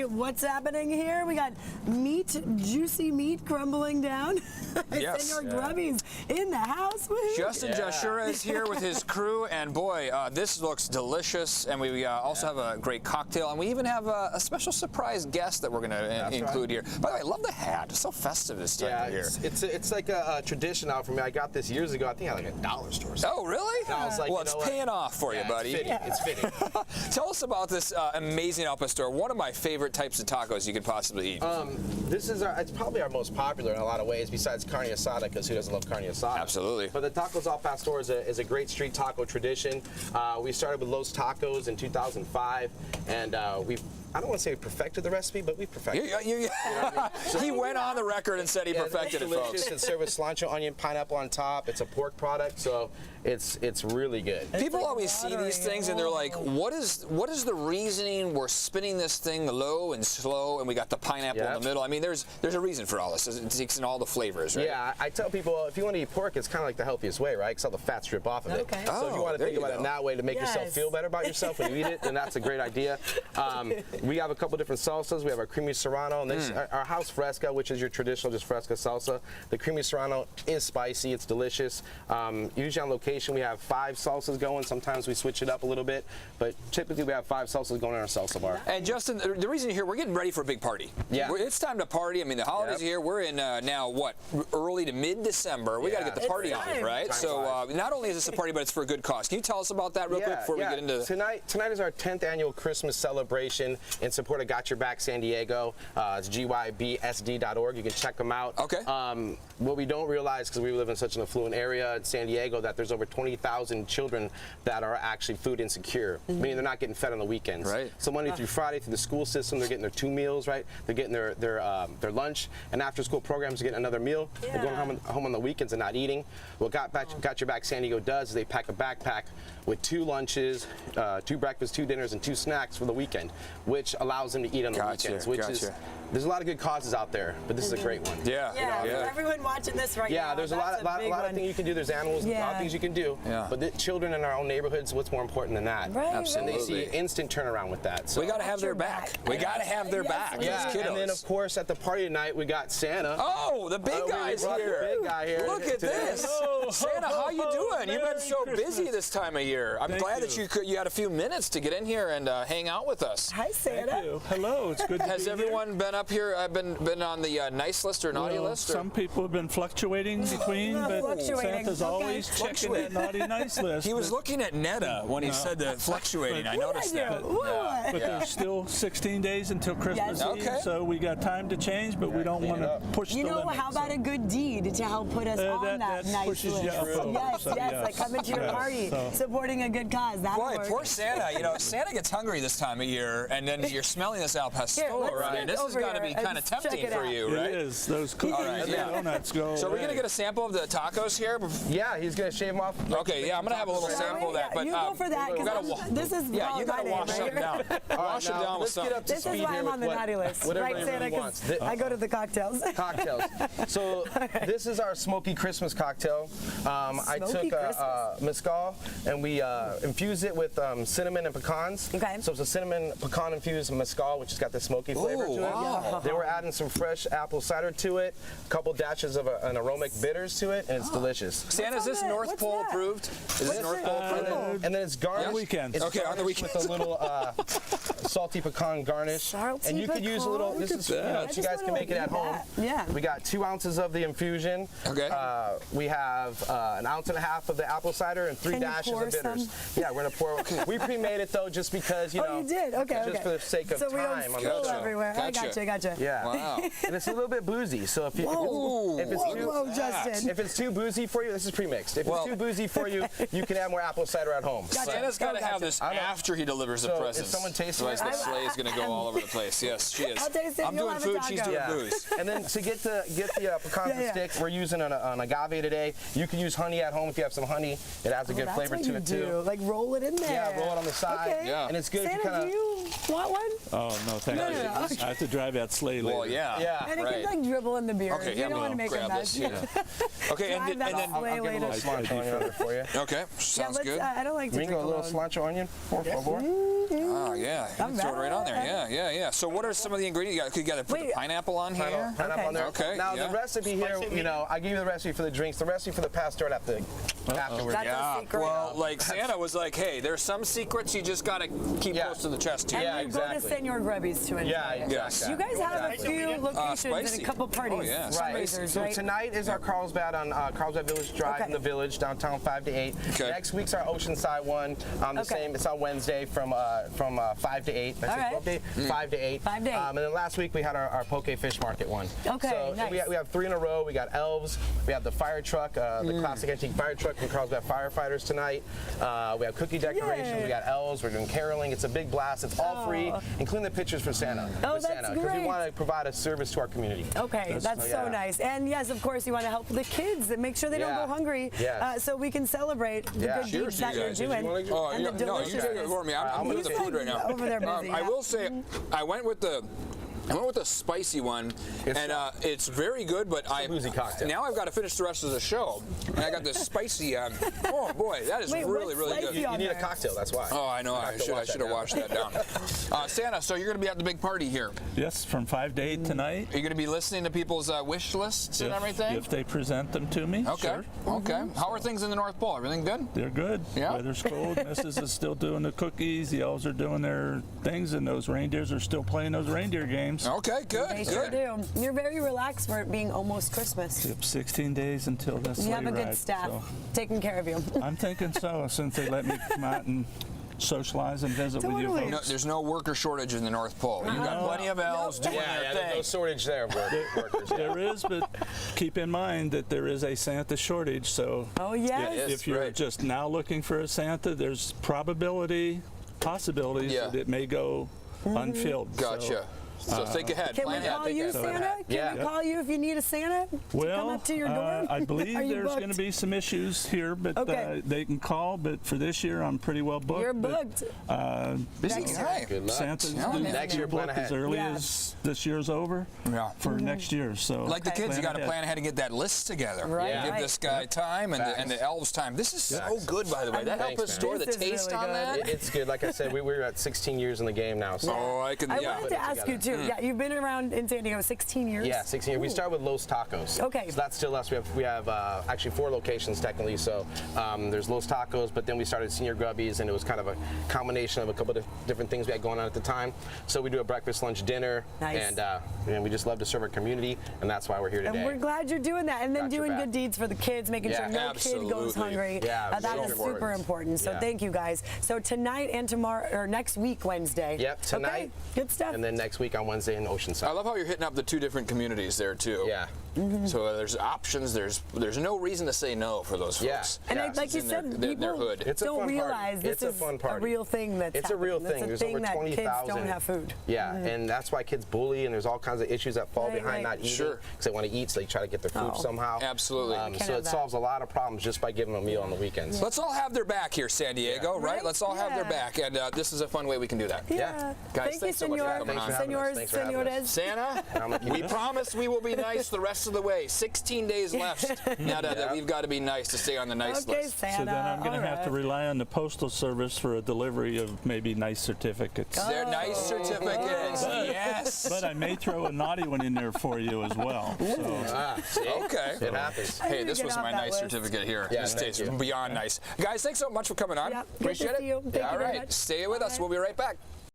What's happening here? We got meat, juicy meat crumbling down. Yes. Senor Grubby's in the house. Woo-hoo. Justin Joshua is here with his crew, and boy, this looks delicious. And we also have a great cocktail, and we even have a special surprise guest that we're going to include here. By the way, I love the hat. It's so festive this time of year. It's like a tradition now for me. I got this years ago. I think at like a dollar store. Oh, really? And I was like, well, it's paying off for you, buddy. It's fitting. Tell us about this amazing Al Pastor. One of my favorite types of tacos you could possibly eat. This is it's probably our most popular in a lot of ways, besides carne asada, because who doesn't love carne asada? Absolutely. But the Tacos Al Pastor is a great street taco tradition. We started with Los Tacos in 2005, and I don't want to say we perfected the recipe, but we perfected it. You know what I mean? So, he went on the record and said he perfected it, folks. It's served with cilantro, onion, pineapple on top. It's a pork product, so it's really good. People always see these things and they're like, what is the reasoning we're spinning this thing low and slow and we got the pineapple in the middle? I mean, there's a reason for all this. It takes in all the flavors, right? Yeah, I tell people, if you want to eat pork, it's kind of like the healthiest way, right? Because all the fats strip off of it. Okay. So if you want to think about it in that way to make yourself feel better about yourself when you eat it, then that's a great idea. We have a couple different salsas. We have our creamy serrano, and this our house fresca, which is your traditional just fresca salsa. The creamy serrano is spicy. It's delicious. Usually on location, we have 5 salsas going. Sometimes we switch it up a little bit, but typically we have 5 salsas going in our salsa bar. And Justin, the reason you're here, we're getting ready for a big party. Yeah. It's time to party. I mean, the holidays are here. We're in now, what, early to mid-December. We got to get the party on, right? So not only is this a party, but it's for a good cause. Can you tell us about that real quick before we get into Tonight is our 10th annual Christmas celebration in support of Got Your Back San Diego. It's gybsd.org. You can check them out. Okay. What we don't realize, because we live in such an affluent area in San Diego, that there's over 20,000 children that are actually food insecure, meaning they're not getting fed on the weekends. Right. So Monday through Friday through the school system, they're getting their 2 meals, right? They're getting their lunch, and after school programs, they're getting another meal. They're going home on the weekends and not eating. What Got Your Back San Diego does is they pack a backpack with 2 lunches, 2 breakfasts, 2 dinners, and 2 snacks for the weekend, which allows them to eat on the weekends, which is, there's a lot of good causes out there, but this is a great one. Yeah, everyone watching this right now. Yeah, there's a lot of things you can do. There's animals, a lot of things you can do. Yeah. But the children in our own neighborhoods, what's more important than that? Right, absolutely. And they see instant turnaround with that. So we got to have their back. We got to have their back. Yeah, and then of course at the party tonight we got Santa. Oh, the big guy's here. The big guy here. Look at this. Santa, how you doing? You've been so busy this time of year. I'm glad that you had a few minutes to get in here and hang out with us. Hi, Santa. Thank you. Hello, it's good to be here. Has everyone been up here? Been on the nice list or naughty list? Or? Some people have been fluctuating between, but Santa's always checking that naughty nice list. He was looking at Netta when he said the fluctuating. I noticed that. But there's still 16 days until Christmas Eve, so we got time to change, but we don't want to push the limits. How about a good deed to help put us on that nice list? Yes, like coming to your party, supporting a good cause. Boy, poor Santa. You know, Santa gets hungry this time of year, and then you're smelling this Al Pastor, right? This has got to be kind of tempting for you, right? It is. Those cookies and donuts go. So we're gonna get a sample of the tacos here. Yeah, he's gonna shave them off. Okay, I'm gonna have a little sample of that. But you go for that because this is you gotta wash them down. Wash them down with something. This is why I'm on the naughty list, right, Santa? Because I go to the cocktails. So this is our smoky Christmas cocktail. I took mezcal and we infused it with cinnamon and pecans. Okay. So it's a cinnamon pecan infused mezcal, which has got the smoky flavor to it. Wow. Then we're adding some fresh apple cider to it, a couple dashes of an aromatic bitters to it, and it's delicious. Santa, is this North Pole approved? Is this North Pole approved? And then it's garnished. On the weekend. Okay, on the weekend. With a little salty pecan garnish. And you could use a little, this is, you guys can make it at home. Yeah. We got 2 ounces of the infusion. Okay. We have an ounce and a half of the apple cider and 3 dashes of bitters. Yeah, we're gonna pour. We pre-made it though, just because you know. Oh, you did. Okay. Just for the sake of so time. we don't spill everywhere. Gotcha. I gotcha. Yeah. Wow. And it's a little bit boozy, so if Justin. if it's too boozy for you, this is pre-mixed. If it's too boozy for you, you can add more apple cider at home. Santa's got to have this after he delivers the presents. If someone tastes it, the sleigh is going to go all over the place. Yes, she is. I'll taste it. I'm doing food. She's doing booze. And then to get the pecan stick, we're using an agave today. You can use honey at home if you have some honey. It adds a good flavor to it too. Like roll it in there. Yeah, roll it on the side. Okay. Yeah. And it's good. Santa, do you want one? Oh no, thank you. I have to drive that sleigh later. Well, yeah. And it can like dribble in the beer. Okay, you don't want to make a mess. Okay, and then I'll get a little cilantro onion for you. Okay, sounds good. I don't like to drink a little cilantro onion, por favor. Oh, yeah. You can throw it right on there. Yeah. So what are some of the ingredients? You got to put the pineapple on here? Pineapple on there. Okay. Now, the recipe here, you know, I give you the recipe for the drinks. The recipe for the pasta I'd have to afterwards. That's a secret. Well, like Santa was like, hey, there's some secrets you just got to keep close to the chest here. And go to Senor Grubby's to enjoy it. Exactly. You guys have a few locations and a couple parties. Oh, yeah. Right. So tonight is our Carlsbad on Carlsbad Village Drive in the Village, downtown, 5 to 8. Okay. Next week's our Oceanside one. The same. It's on Wednesday from 5 to 8. That's 5 to 8. 5 to 8. And then last week we had our Poke Fish Market one. Okay, So nice. we have 3 in a row. We got Elves. We have the fire truck, the classic antique fire truck from Carlsbad Firefighters tonight. We have cookie decorations. Yay. We got Elves. We're doing caroling. It's a big blast. It's all free, including the pictures for Santa. Oh, with that's Santa, because we great. want to provide a service to our community. Okay, that's so nice. And yes, of course, you want to help the kids and make sure they don't go hungry, so we can celebrate the good deeds that you're doing. Oh, and the no, you take it for me. I'm good with the food right now. Over there busy. I will say, I went with the spicy one, and it's very good. But now I've got to finish the rest of the show, and I got this spicy. Oh boy, that is really good. You need a cocktail. That's why. Oh, I know. I should have washed that down. Santa, so you're going to be at the big party here? Yes, from 5 to 8 tonight. Are you going to be listening to people's wish lists and everything? If they present them to me, okay. sure. Okay. How are things in the North Pole? Everything good? They're good. Yeah. Weather's cold. Mrs. is still doing the cookies. The elves are doing their things, and those reindeers are still playing those reindeer games. Okay, good. They sure do. You're very relaxed for it being almost Christmas. Yep, 16 days until the sleigh You have a good ride, staff so. taking care of you. I'm thinking so, since they let me come out and socialize and visit with you Totally. folks. There's no worker shortage in the North Pole. You've got plenty of elves doing their there's no thing. shortage there of workers. There is, but keep in mind that there is a Santa shortage, so Oh, yes. if you're just now looking for a Santa, there's possibilities that it may go unfilled. Gotcha. So think ahead. Can we Plan ahead. call you Santa? Can we call you if you need a Santa to come up to your door? I believe Are you there's going to booked? be some issues here, but they can call. But for this year, I'm pretty well booked. You're booked. Busy guy. Good luck. Santa's Next year, plan booked as ahead. early as this year's over for next year. So Like the kids, you got to ahead. plan ahead and get that list together. Right. Give this guy time and the elves time. This is so good, by the way. That helped us store the This is taste really on good. that. It's good. Like I said, we're at 16 years in the game now. So. Oh, I can. I wanted to ask you, too. Yeah, you've been around in San Diego 16 years? Yeah, 16 years. We started with Los Tacos. Okay. So that's still us. We have actually 4 locations technically. So there's Los Tacos, but then we started Senor Grubby's, and it was kind of a combination of a couple of different things we had going on at the time. So we do a breakfast, lunch, dinner, and we just love to serve our community, and that's why we're here today. And we're glad you're doing that, and then doing good deeds for the kids, making sure no kid goes hungry. Yeah, that is super important. So thank you guys. So tonight and tomorrow, or next week, Wednesday. Yep, tonight. Okay, good stuff. And then next week on Wednesday in Oceanside. I love how you're hitting up the 2 different communities there too. Yeah. So there's options. There's no reason to say no for those folks. And like you said, people don't realize this is a real thing that's It's a real thing. It's There's a thing over that 20,000. kids don't have food. Yeah, and that's why kids bully, and there's all kinds of issues that fall behind not eating because they want to eat, so they try to get their food somehow. Absolutely. So it solves a lot of problems just by giving them a meal on the weekends. Let's all have their back here, San Diego, right? Let's all have their back, and this is a fun way we can do that. Yeah. Guys, Thank thanks you, so much for Senor. coming on. Senores. Santa, we promise we will be nice the rest of the way. 16 days left. Now that we've got to be nice to stay on the nice list. Santa. So then I'm going to have to rely on the Postal Service for a delivery of maybe nice certificates. They're nice certificates, yes. But I may throw a naughty one in there for you as well. So. Okay. It happens. Hey, this was my nice certificate here. This tastes beyond nice. Guys, thanks so much for coming on. Yep. Appreciate it. Thank you All very right. much. Stay with us. We'll be right back.